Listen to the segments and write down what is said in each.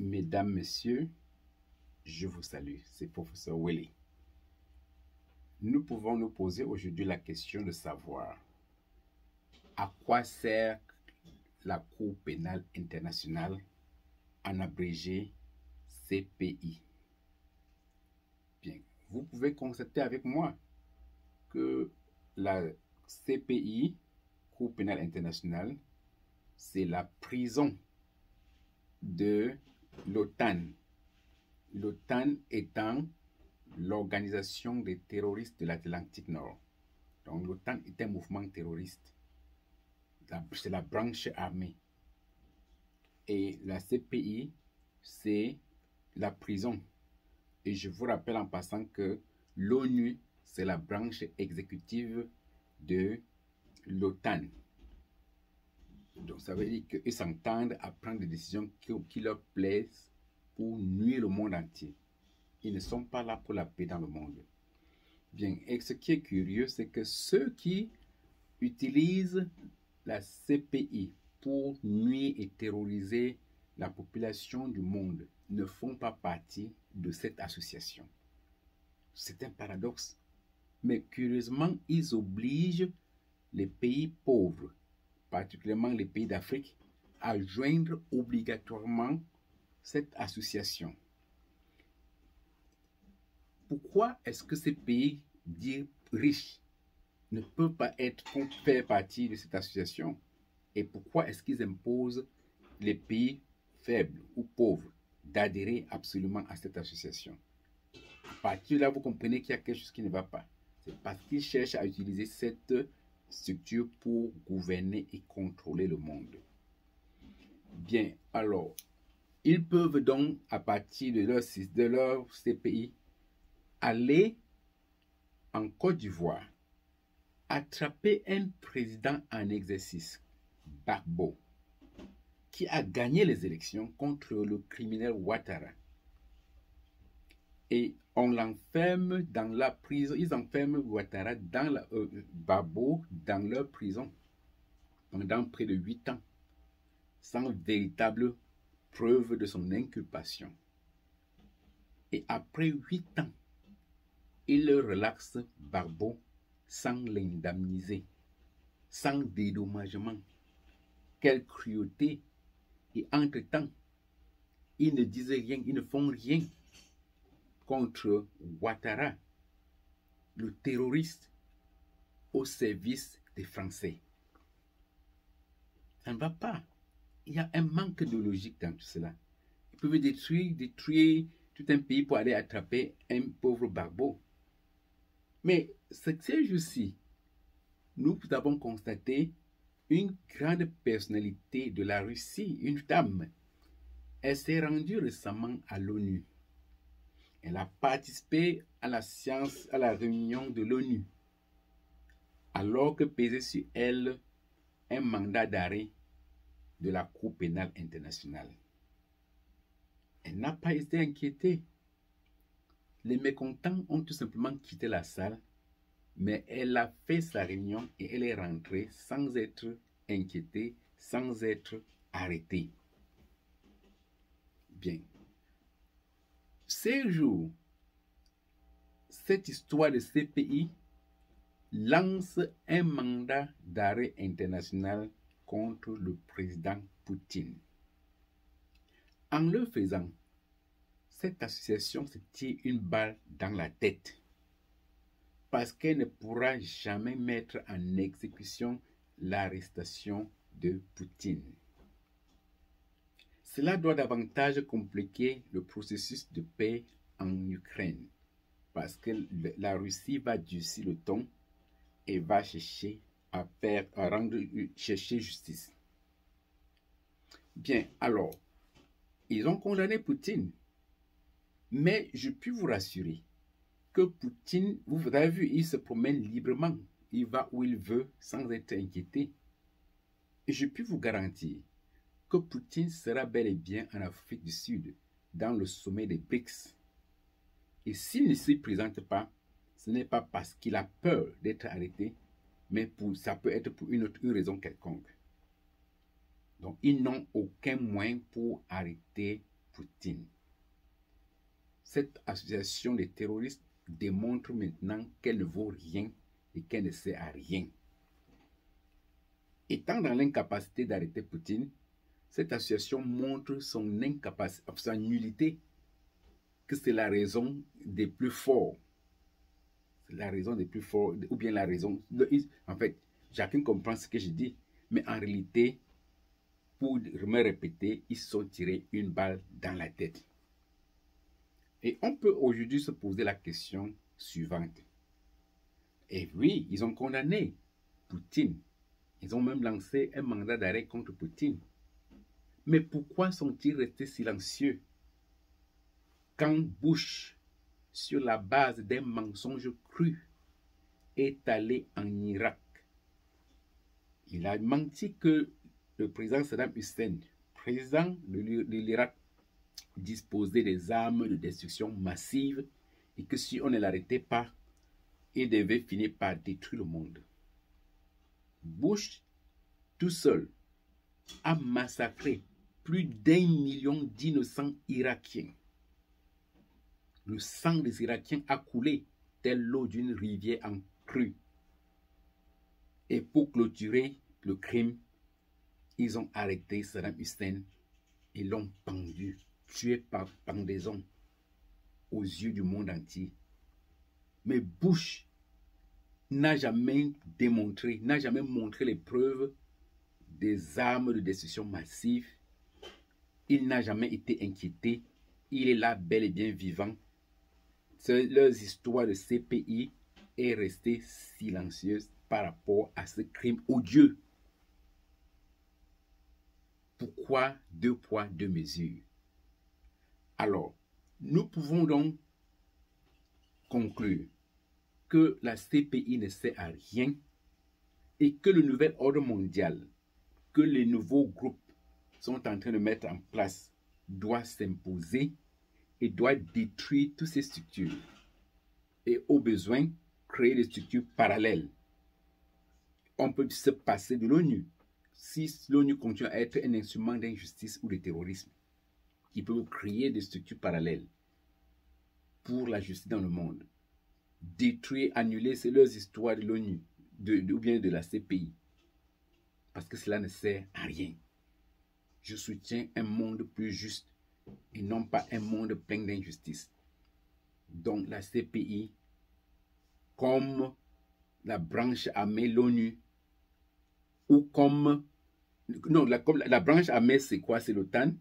Mesdames, Messieurs, je vous salue, c'est Professeur Willy. Nous pouvons nous poser aujourd'hui la question de savoir à quoi sert la Cour pénale internationale, en abrégé CPI. Bien, vous pouvez constater avec moi que la CPI, Cour pénale internationale, c'est la prison de l'OTAN. L'OTAN étant l'organisation des terroristes de l'Atlantique Nord. Donc l'OTAN est un mouvement terroriste. C'est la branche armée. Et la CPI, c'est la prison. Et je vous rappelle en passant que l'ONU, c'est la branche exécutive de l'OTAN. Donc ça veut dire qu'ils s'entendent à prendre des décisions qui leur plaisent pour nuire au monde entier. Ils ne sont pas là pour la paix dans le monde. Bien, et ce qui est curieux, c'est que ceux qui utilisent la CPI pour nuire et terroriser la population du monde ne font pas partie de cette association. C'est un paradoxe. Mais curieusement, ils obligent les pays pauvres, particulièrement les pays d'Afrique, à joindre obligatoirement cette association. Pourquoi est-ce que ces pays dits riches ne peuvent pas faire partie de cette association? Et pourquoi est-ce qu'ils imposent les pays faibles ou pauvres d'adhérer absolument à cette association? À partir de là, vous comprenez qu'il y a quelque chose qui ne va pas. C'est parce qu'ils cherchent à utiliser cette structure pour gouverner et contrôler le monde. Bien, alors, ils peuvent donc, à partir de leur CPI, aller en Côte d'Ivoire, attraper un président en exercice, Gbagbo, qui a gagné les élections contre le criminel Ouattara. Et on l'enferme dans la prison. Ils enferment Ouattara Gbagbo dans leur prison pendant près de 8 ans, sans véritable preuve de son inculpation. Et après 8 ans, il relaxe Gbagbo sans l'indemniser, sans dédommagement. Quelle cruauté! Et entre-temps, ils ne disent rien, ils ne font rien contre Ouattara, le terroriste au service des Français. Ça ne va pas. Il y a un manque de logique dans tout cela. Ils peuvent détruire tout un pays pour aller attraper un pauvre Gbagbo. Mais ces jours-ci, nous avons constaté une grande personnalité de la Russie, une dame. Elle s'est rendue récemment à l'ONU. Elle a participé à la réunion de l'ONU, alors que pesait sur elle un mandat d'arrêt de la Cour pénale internationale. Elle n'a pas été inquiétée. Les mécontents ont tout simplement quitté la salle, mais elle a fait sa réunion et elle est rentrée sans être inquiétée, sans être arrêtée. Bien. Ces jours, cette histoire de CPI lance un mandat d'arrêt international contre le président Poutine. En le faisant, cette association se tire une balle dans la tête parce qu'elle ne pourra jamais mettre en exécution l'arrestation de Poutine. Cela doit davantage compliquer le processus de paix en Ukraine parce que la Russie va durcir le ton et va chercher chercher justice. Bien, alors, ils ont condamné Poutine, mais je puis vous rassurer que Poutine, vous avez vu, il se promène librement, il va où il veut sans être inquiété. Et je puis vous garantir que Poutine sera bel et bien en Afrique du Sud, dans le sommet des BRICS. Et s'il ne s'y présente pas, ce n'est pas parce qu'il a peur d'être arrêté, mais ça peut être pour une raison quelconque. Donc, ils n'ont aucun moyen pour arrêter Poutine. Cette association des terroristes démontre maintenant qu'elle ne vaut rien et qu'elle ne sert à rien. Étant dans l'incapacité d'arrêter Poutine, cette association montre son incapacité, sa nullité, que c'est la raison des plus forts. C'est la raison des plus forts, ou bien la raison... En fait, chacun comprend ce que je dis, mais en réalité, pour me répéter, ils se sont tirés une balle dans la tête. Et on peut aujourd'hui se poser la question suivante. Et oui, ils ont condamné Poutine. Ils ont même lancé un mandat d'arrêt contre Poutine. Mais pourquoi sont-ils restés silencieux quand Bush, sur la base d'un mensonge cru, est allé en Irak? Il a menti que le président Saddam Hussein, président de l'Irak, disposait des armes de destruction massive et que si on ne l'arrêtait pas, il devait finir par détruire le monde. Bush, tout seul, a massacré plus d'1 million d'innocents Irakiens. Le sang des Irakiens a coulé tel l'eau d'une rivière en crue. Et pour clôturer le crime, ils ont arrêté Saddam Hussein et l'ont pendu, tué par pendaison aux yeux du monde entier. Mais Bush n'a jamais démontré, n'a jamais montré les preuves des armes de destruction massive. Il n'a jamais été inquiété. Il est là bel et bien vivant. Leurs histoires de CPI est restée silencieuse par rapport à ce crime odieux. Pourquoi 2 poids, 2 mesures? Alors, nous pouvons donc conclure que la CPI ne sert à rien et que le nouvel ordre mondial que les nouveaux groupes sont en train de mettre en place doit s'imposer et doit détruire toutes ces structures et au besoin créer des structures parallèles. On peut se passer de l'ONU si l'ONU continue à être un instrument d'injustice ou de terrorisme. Il peut créer des structures parallèles pour la justice dans le monde. Détruire, annuler, c'est leurs histoires de l'ONU ou bien de la CPI. Parce que cela ne sert à rien. Je soutiens un monde plus juste et non pas un monde plein d'injustice. Donc la CPI, comme la branche armée, l'ONU, ou comme... Non, la branche armée, c'est quoi? C'est l'OTAN.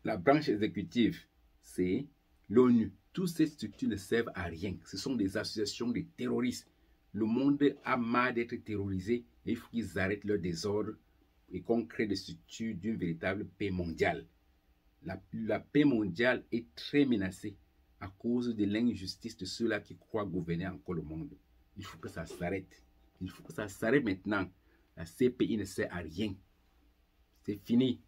La branche exécutive, c'est l'ONU. Toutes ces structures ne servent à rien. Ce sont des associations de terroristes. Le monde a marre d'être terrorisé et il faut qu'ils arrêtent leur désordre et qu'on crée des structures d'une véritable paix mondiale. La paix mondiale est très menacée à cause de l'injustice de ceux-là qui croient gouverner encore le monde. Il faut que ça s'arrête. Il faut que ça s'arrête maintenant. La CPI ne sert à rien. C'est fini.